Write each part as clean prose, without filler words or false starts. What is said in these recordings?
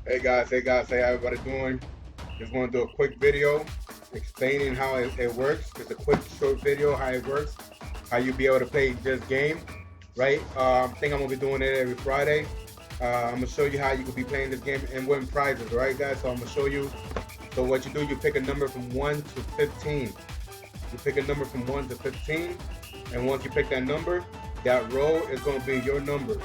Hey guys, hey how everybody doing? Just want to do a quick video explaining how it works. Just a quick short video how it works, how you be able to play this game, right? I think I'm gonna be doing it every Friday. I'm gonna show you how you could be playing this game and win prizes, right, guys? So I'm gonna show you. So what you do, you pick a number from 1 to 15. You pick a number from 1 to 15, and once you pick that number, that row is going to be your number.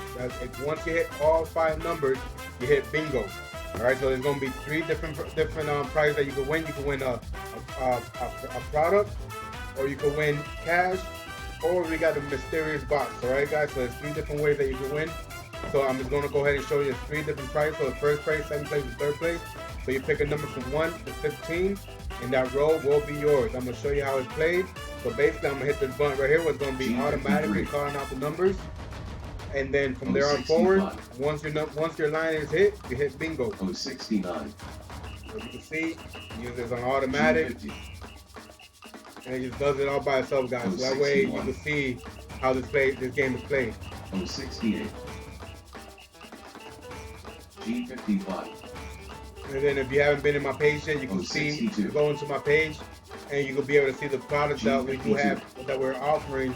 Once you hit all 5 numbers, you hit bingo. All right, so there's going to be three different prizes that you can win. You can win a product, or you can win cash, or we got a mysterious box. All right, guys, so there's 3 different ways that you can win. So I'm just going to go ahead and show you 3 different prizes. So the first place, second place, and third place. So you pick a number from 1 to 15, and that row will be yours. I'm going to show you how it's played. So basically, I'm going to hit this button right here, where it's going to be automatically calling out the numbers. And then from there on forward, once your line is hit, you hit bingo. 069. As you can see, use this on automatic, and it just does it all by itself, guys. So that way you can see how this game is played. 068. G55. And then if you haven't been in my page yet, you can see, go into my page, and you will be able to see the products that we do have, that we're offering.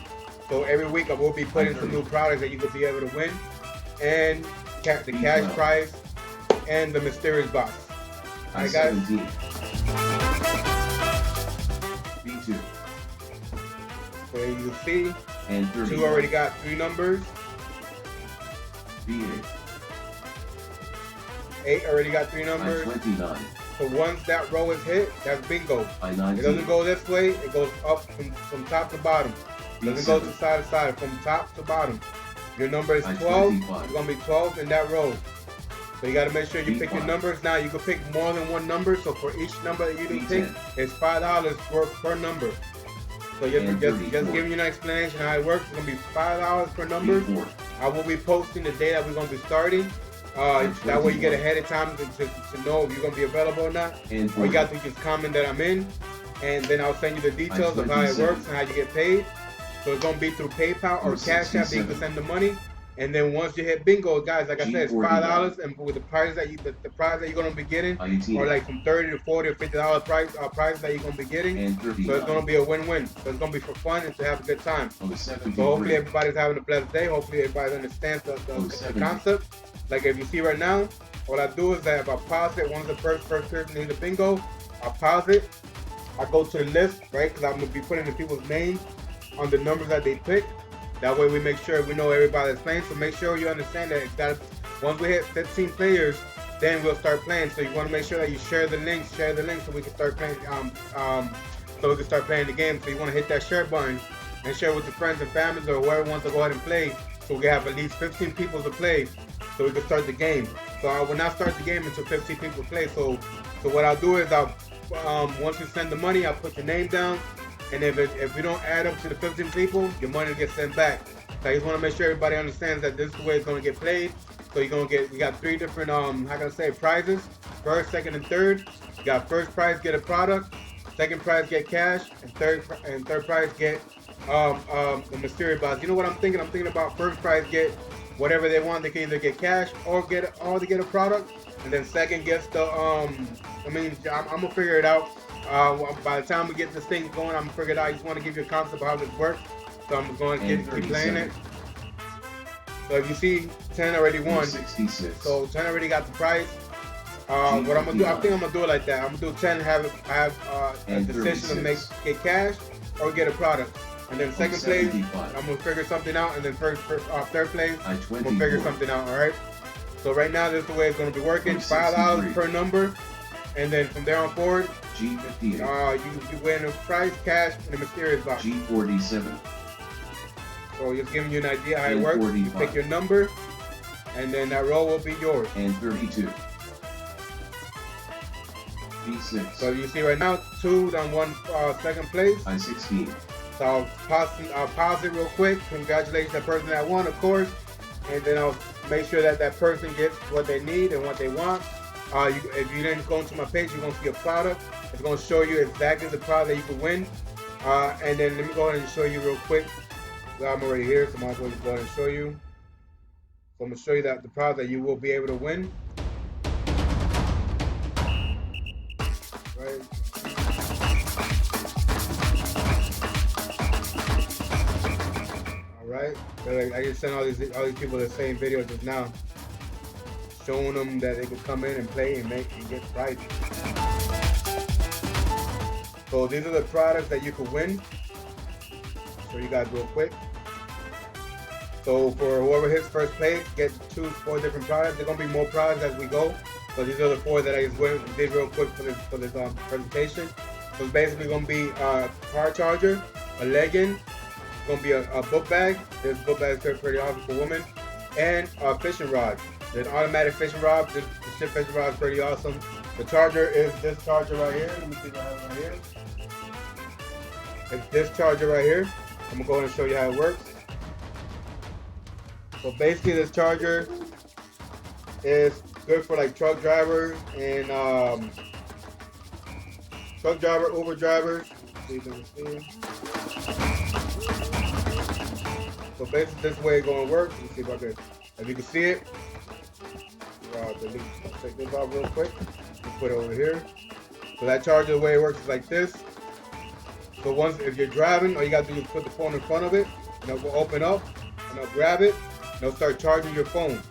So every week I will be putting some new products that you will be able to win, and the cash prize, and the mysterious box. Alright, guys? B2. So you can see, and 2 already got 3 numbers. B8. 8 already got 3 numbers. 29. So once that row is hit, that's bingo. I-19. It doesn't go this way, it goes up from top to bottom. It doesn't go to side to side, from top to bottom. Your number is 12, it's going to be 12 in that row. So you got to make sure you pick your numbers. Now you can pick more than one number, so for each number that you do pick, it's $5 per number. So just giving you an explanation how it works. It's going to be $5 per number. I will be posting the day that we're going to be starting. That way you get ahead of time to know if you're going to be available or not. Or you got to just comment that I'm in, and then I'll send you the details of how it works and how you get paid. So it's going to be through PayPal or Cash App that you can send the money. And then once you hit bingo, guys, like I said, it's $5, and with the prize that the prize that you're gonna be getting, or like from $30 to $40 or $50 prize that you're gonna be getting. So it's gonna be a win-win. So it's gonna be for fun and to have a good time. So hopefully everybody's having a pleasant day. Hopefully everybody understands the concept. Like if you see right now, what I do is that if I pause it, once the first person needs a bingo, I pause it. I go to the list, right? Because I'm gonna be putting the people's names on the numbers that they pick. That way we make sure we know everybody that's playing. So make sure you understand that once we hit 15 players, then we'll start playing. So you want to make sure that you share the link so we can start playing. So we can start playing the game. So you want to hit that share button and share with your friends and families or whoever wants to go ahead and play. So we can have at least 15 people to play, so we can start the game. So I will not start the game until 15 people play. So what I'll do is once you send the money, I'll put your name down. And if we don't add up to the 15 people, your money gets sent back. So I just want to make sure everybody understands that this is the way it's going to get played. So we got 3 different, prizes. First, second, and third. You got first prize, get a product. Second prize, get cash. And third prize, get the mysterious box. You know what I'm thinking? I'm thinking about first prize, get whatever they want. They can either get cash or get a product. And then second gets the, I'm going to figure it out. By the time we get this thing going, I'm gonna figure it out. I just want to give you a concept of how this works. So I'm going to keep playing it. So if you see, 10 already won. 66. So 10 already got the prize. What I'm gonna do, I think I'm gonna do it like that. I'm gonna do 10, have a decision to get cash or get a product. And then second place, I'm gonna figure something out. And then third place, I'm gonna figure something out. All right. So right now, this is the way it's gonna be working. $5 per number. And then from there on forward, G58. You win a prize, cash, and a mysterious box. G47. So just giving you an idea how it works. You pick your number, and then that row will be yours. And 32. B6. So you see right now, 2 on 1 second place. I-16. So I'll pause it real quick. Congratulations to the person that won, of course. And then I'll make sure that person gets what they need and what they want. If you didn't go into my page, you're going to see a product. It's going to show you exactly the product that you can win. And then let me go ahead and show you real quick. Well, I'm already here, so I might as well just go ahead and show you. So I'm going to show you the product that you will be able to win. right? All right. So like, I just sent all these people the same video just now, showing them that they could come in and play and make and get prizes. So these are the products that you could win. Show you guys real quick. So for whoever hits first place, choose 4 different products. There's gonna be more products as we go. So these are the 4 that I just did real quick for this presentation. So it's basically gonna be a car charger, a legging, it's gonna be a book bag. This book bag is pretty awesome for women, and a fishing rod. There's an automatic fishing rod. The ship fishing rod is pretty awesome. The charger is this charger right here. Let me see what I have right here. It's this charger right here. I'm gonna go ahead and show you how it works. So basically this charger is good for like truck drivers and Uber drivers. So basically this way it's gonna work. Let me see if I can, if you can see it. Take this off real quick. Put it over here. So that charger, the way it works is like this. So if you're driving, all you gotta do is put the phone in front of it, and it'll open up, and it'll grab it, and it'll start charging your phone.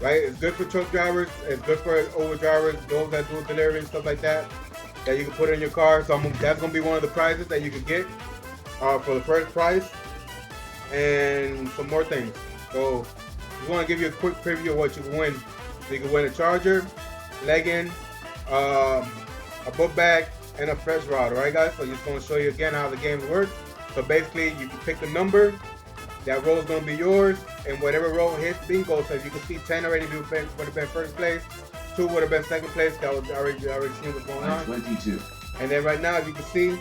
Right? It's good for truck drivers, it's good for Uber drivers, those that do delivery and stuff like that, that you can put in your car. So that's gonna be one of the prizes that you can get for the first prize, and some more things. So just want to give you a quick preview of what you can win. So you can win a charger, legging, a book bag, and a fresh rod. Alright guys, so just going to show you again how the game works. So basically you can pick a number, that row is going to be yours, and whatever row hits bingo. So if you can see 10 already would have been first place, 2 would have been second place. That was already seen what's going on. 22. And then right now, as you can see,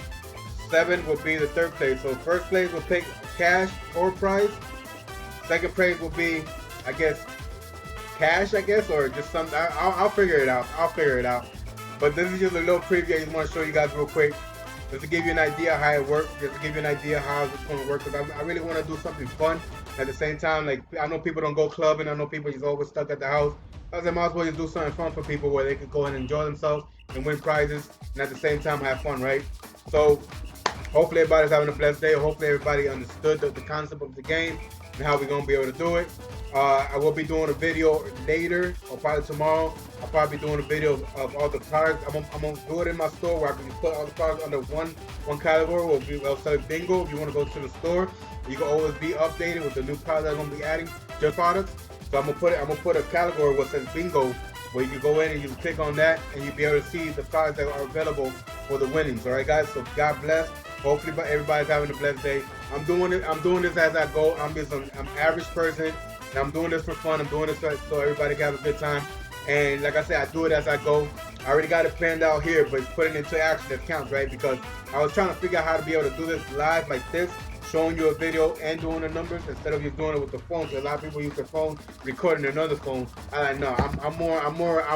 7 will be the third place. So first place will pick cash or prize. Second place will be, I guess, cash, or just something. I'll figure it out. But this is just a little preview. I just want to show you guys real quick, just to give you an idea how it works, just to give you an idea how it's going to work. Because I really want to do something fun. At the same time, like, I know people don't go clubbing. I know people just always stuck at the house. I might as well just do something fun for people where they can go and enjoy themselves and win prizes, and at the same time have fun, right? So hopefully everybody's having a blessed day. Hopefully everybody understood the concept of the game and how we're going to be able to do it. I will be doing a video later, or probably tomorrow. I'll probably be doing a video of all the products. I'm gonna do it in my store where I can just put all the products under one category. We'll sell bingo. If you want to go to the store, you can always be updated with the new products I'm gonna be adding, just products. So I'm gonna put a category where it says bingo, where you can go in and you can click on that and you'll be able to see the products that are available for the winnings. All right, guys. So God bless. Hopefully, everybody's having a blessed day. I'm doing this as I go. I'm an average person, and I'm doing this for fun. I'm doing this so everybody can have a good time. And like I said, I do it as I go. I already got it planned out here, but putting it into action that counts, right? Because I was trying to figure out how to be able to do this live like this, showing you a video and doing the numbers instead of just doing it with the phone. Because a lot of people use their phone recording another phone. I like, no, I'm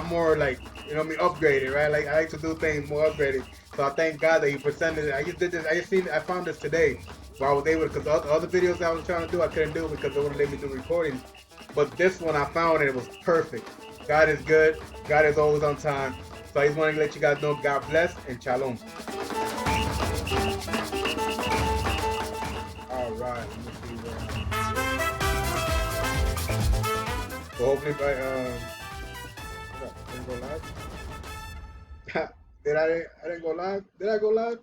more like, you know what I mean, upgraded, right? Like, I like to do things more upgraded. So I thank God that He presented it. I just did this. I found this today, so I was able to, because other videos I was trying to do, I couldn't do because they wouldn't let me do recordings. But this one I found and it was perfect. God is good. God is always on time. So I just want to let you guys know, God bless and shalom. All right. Let me see where so hopefully by didn't go live. I didn't go live. Did I go live?